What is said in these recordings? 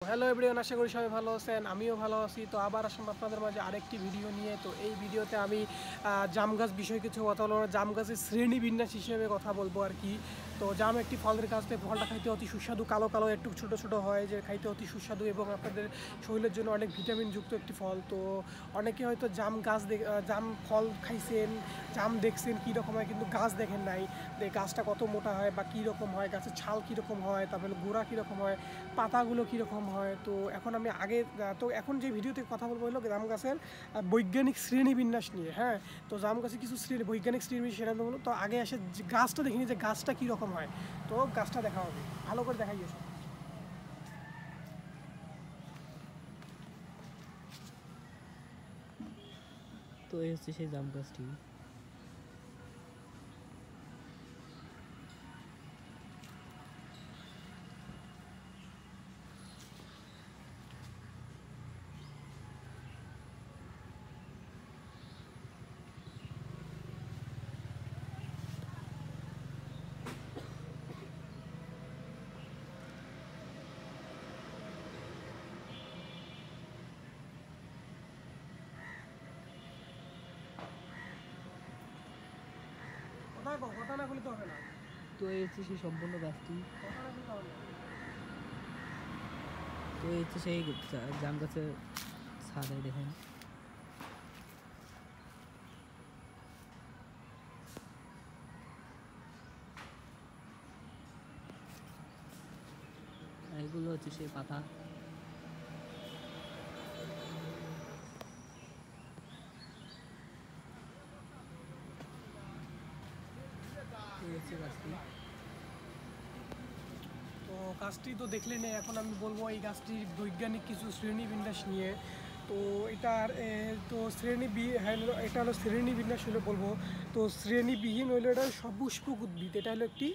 Hello everyone, আশা করি সবাই ভালো আছেন। আমিও ভালো আছি। তো আবার আসলাম আপনাদের মাঝে আরেকটি ভিডিও নিয়ে। তো এই ভিডিওতে আমি জাম গাছ বিষয়ে কিছু কথা বলবো। জাম গাছের শ্রেণী বিন্যাস হিসেবে কথা বলবো আর কি। তো জাম একটি ফলের গাছ, ফলটা খাইতে অতি সুস্বাদু, কালো কালো একটু ছোটো ছোটো হয়, যে খাইতে অতি সুস্বাদু এবং আপনাদের শরীরের জন্য অনেক ভিটামিনযুক্ত একটি ফল। তো অনেকে হয়তো জাম গাছ জাম ফল খাইছেন, জাম দেখছেন কীরকম হয়, কিন্তু গাছ দেখেন নাই যে গাছটা কত মোটা হয় বা কীরকম হয়, গাছের ছাল কীরকম হয়, তারপরে গোড়া কীরকম হয়, পাতাগুলো কীরকম হয়। তো এখন আমি এখন যে ভিডিওতে কথা বলবো হলো জাম গাছের বৈজ্ঞানিক শ্রেণীবিন্যাস নিয়ে। হ্যাঁ, তো জাম গাছের কিছু বৈজ্ঞানিক শ্রেণী সেটা হলো। তো আগে এসে গাছটা দেখিনি যে গাছটা কীরকম হয়। তো গাছটা দেখা হবে, ভালো করে দেখাই গেছে। তো এই হচ্ছে সেই জাম গাছটি। কথা না বলে তো হবে না। তো এই হচ্ছে সেই সম্পূর্ণ গাছটি। কথা না বলে তো হবে না। তো এই হচ্ছে সেই জাম গাছের ছাদে দেখেন। এগুলো হচ্ছে সেই পাতা। এই হচ্ছে গাছটি। তো গাছটি তো দেখলেন, এখন আমি বলবো এই গাছটির বৈজ্ঞানিক কিছু শ্রেণীবিন্যাস নিয়ে। তো এটার এটা হলো শ্রেণীবিন্যাস হলে বলবো। তো শ্রেণীবিহীন হইলো এটা সপুষ্পক উদ্ভিদ, এটা হলো একটি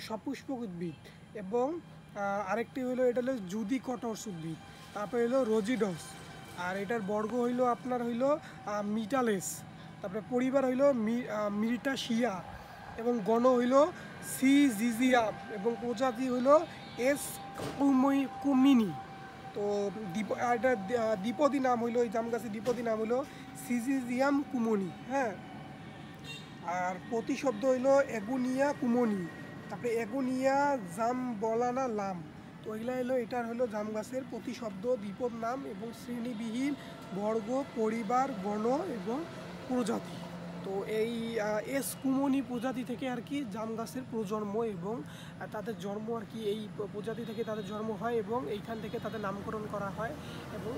সপুষ্পক উদ্ভিদ। এবং আরেকটি হলো এটা হলো জুডিকটস উদ্ভিদ। তারপরে হলো রোজিডস। আর এটার বর্গ হইলো আপনার হইলো মিটালেস। তারপরে পরিবার হইলো মিরিটাশিয়া এবং গণ হইল সিজিজিয়াম এবং প্রজাতি হইল এস কুমিনি। তো এটা দ্বিপদী নাম হইল, এই জাম গাছের দ্বিপদী নাম হইল সিজিজিয়াম কুমনি। হ্যাঁ, আর প্রতিশব্দ হইল এগুনিয়া কুমনি, তারপরে এগুনিয়া জাম বলানা লাম। তো এগুলো হলো এটার হলো জাম গাছের প্রতিশব্দ, দ্বিপদ নাম এবং শ্রেণীবিহীন, বর্গ, পরিবার, গণ এবং প্রজাতি। তো এই এস কুমনি প্রজাতি থেকে আর কি জাম গাছের প্রজন্ম এবং তাদের জন্ম আর কি, এই প্রজাতি থেকে তাদের জন্ম হয় এবং এইখান থেকে তাদের নামকরণ করা হয় এবং